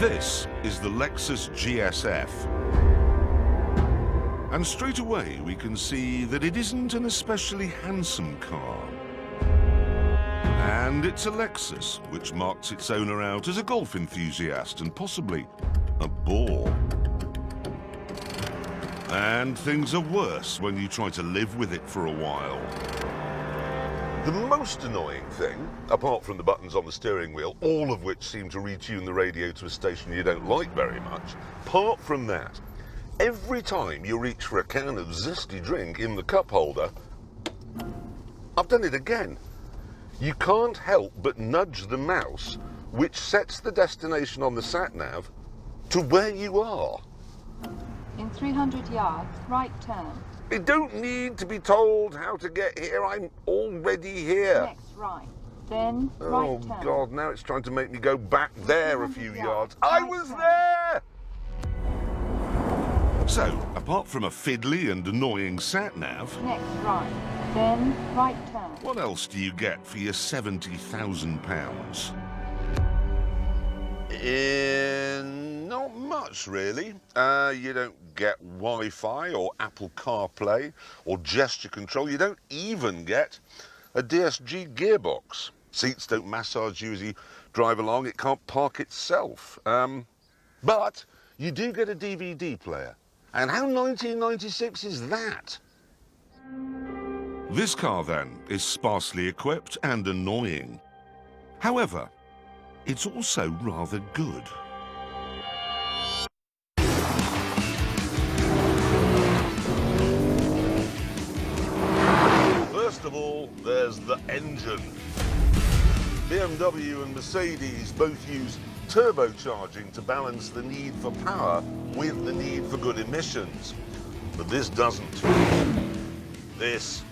This is the Lexus GS-F. And straight away we can see that it isn't an especially handsome car. And it's a Lexus, which marks its owner out as a golf enthusiast and possibly a bore. And things are worse when you try to live with it for a while. The most annoying thing, apart from the buttons on the steering wheel, all of which seem to retune the radio to a station you don't like very much, apart from that, every time you reach for a can of zesty drink in the cup holder, I've done it again. You can't help but nudge the mouse, which sets the destination on the sat-nav to where you are. In 300 yards, right turn. I don't need to be told how to get here. I'm already here. Next right, then right turn. Oh, God, now it's trying to make me go back there a few yards. I right was turn. there! So, apart from a fiddly and annoying sat-nav, Next right, then right turn. what else do you get for your £70,000? Not much, really. You don't get Wi-Fi or Apple CarPlay or gesture control. You don't even get a DSG gearbox. Seats don't massage you as you drive along. It can't park itself. But you do get a DVD player. And how 1996 is that? This car, then, is sparsely equipped and annoying. However, it's also rather good. First of all, there's the engine. BMW and Mercedes both use turbocharging to balance the need for power with the need for good emissions. But this doesn't. This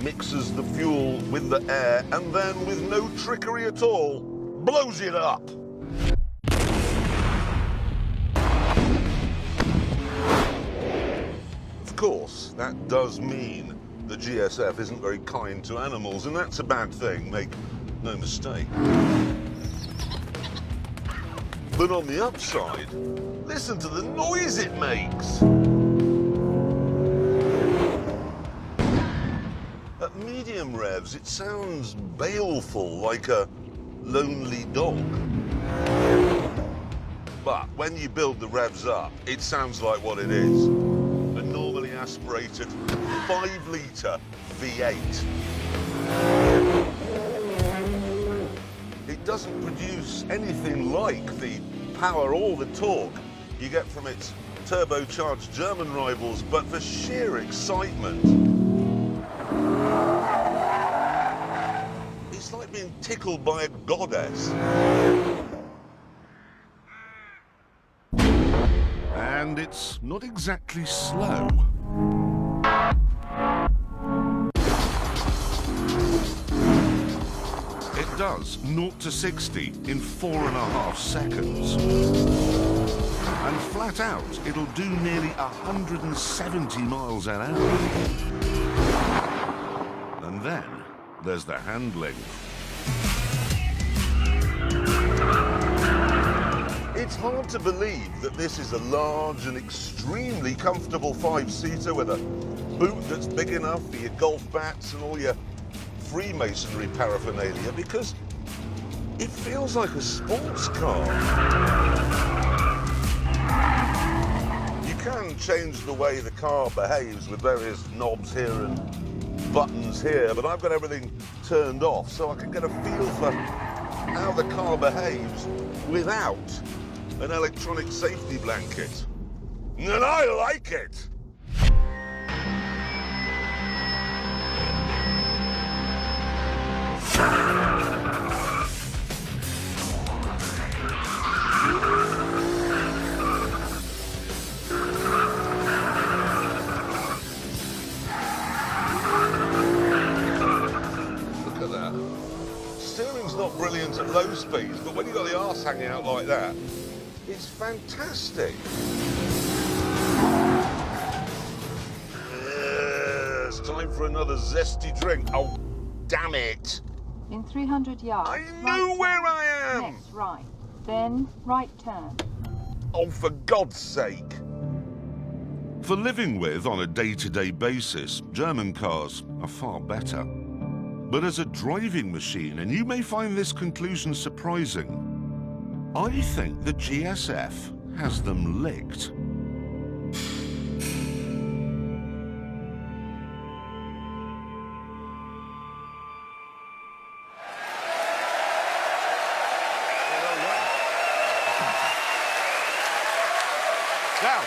mixes the fuel with the air and then, with no trickery at all, blows it up. Of course, that does mean the GS-F isn't very kind to animals, and that's a bad thing, make no mistake. But on the upside, listen to the noise it makes. At medium revs, it sounds baleful, like a lonely dog. But when you build the revs up, it sounds like what it is. A normally aspirated 5-litre V8. It doesn't produce anything like the power or the torque you get from its turbocharged German rivals, but for sheer excitement, it's like being tickled by a goddess. And it's not exactly slow. It does 0 to 60 in 4.5 seconds. And flat out, it'll do nearly 170 miles an hour. And then there's the handling. It's hard to believe that this is a large and extremely comfortable 5-seater with a boot that's big enough for your golf bats and all your Freemasonry paraphernalia, because it feels like a sports car. You can change the way the car behaves with various knobs here and buttons here, but I've got everything turned off so I can get a feel for how the car behaves without an electronic safety blanket. And I like it! Look at that. Steering's not brilliant at low speeds, but when you've got the arse hanging out like that, it's fantastic. It's time for another zesty drink. Oh, damn it. In 300 yards, I right know where turn. I am. Next right, then right turn. Oh, for God's sake. For living with on a day-to-day basis, German cars are far better. But as a driving machine, and you may find this conclusion surprising, I think the GS-F has them licked. Now,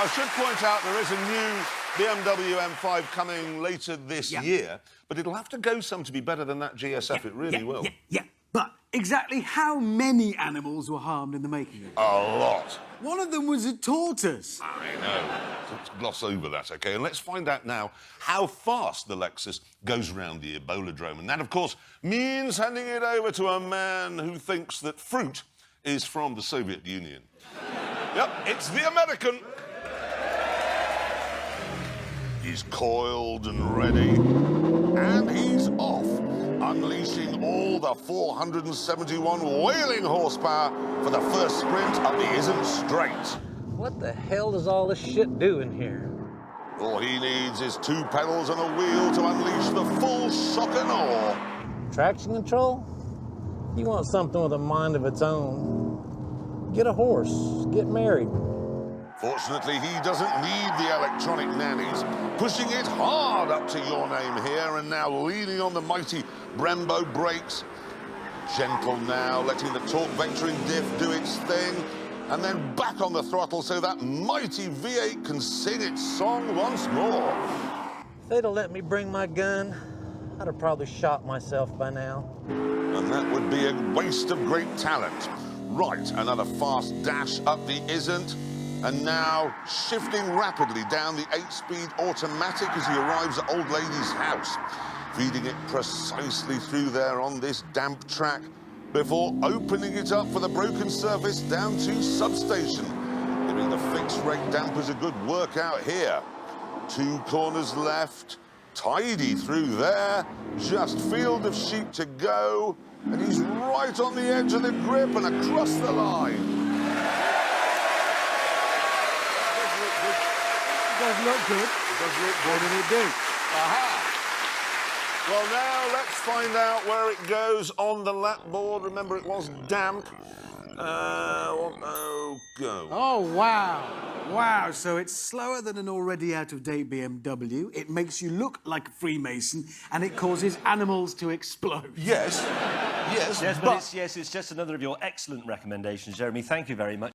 I should point out there is a new BMW M5 coming later this year, but it'll have to go some to be better than that GS-F. It really will. Yeah. But exactly how many animals were harmed in the making of it? A lot. One of them was a tortoise. I know. Let's gloss over that, OK? And let's find out now how fast the Lexus goes round the Ebola-drome. And that, of course, means handing it over to a man who thinks that fruit is from the Soviet Union. Yep, it's the American. He's coiled and ready, and he's off, unleashing all the 471 whaling horsepower for the first sprint up the Isn't Straight. What the hell does all this shit do in here? All he needs is 2 pedals and a wheel to unleash the full shock and awe. Traction control? You want something with a mind of its own. Get a horse, get married. Fortunately, he doesn't need the electronic nannies, pushing it hard up to your name here and now leaning on the mighty Brembo brakes. Gentle now, letting the torque venturing diff do its thing, and then back on the throttle so that mighty V8 can sing its song once more. If they'd have let me bring my gun, I'd have probably shot myself by now. And that would be a waste of great talent. Right, another fast dash up the Isn't. And now, shifting rapidly down the 8-speed automatic as he arrives at Old Lady's house, feeding it precisely through there on this damp track before opening it up for the broken surface down to substation, giving the fixed-rate dampers a good workout here. 2 corners left, tidy through there, just field of sheep to go, and he's right on the edge of the grip and across the line. It does look good. It does look good. What did it do? Aha! Well, now let's find out where it goes on the lap board. Remember, it was damp. Go. Oh, wow. Wow, so it's slower than an already out-of-date BMW. It makes you look like a Freemason, and it causes animals to explode. Yes, Yes, but it's just another of your excellent recommendations, Jeremy. Thank you very much.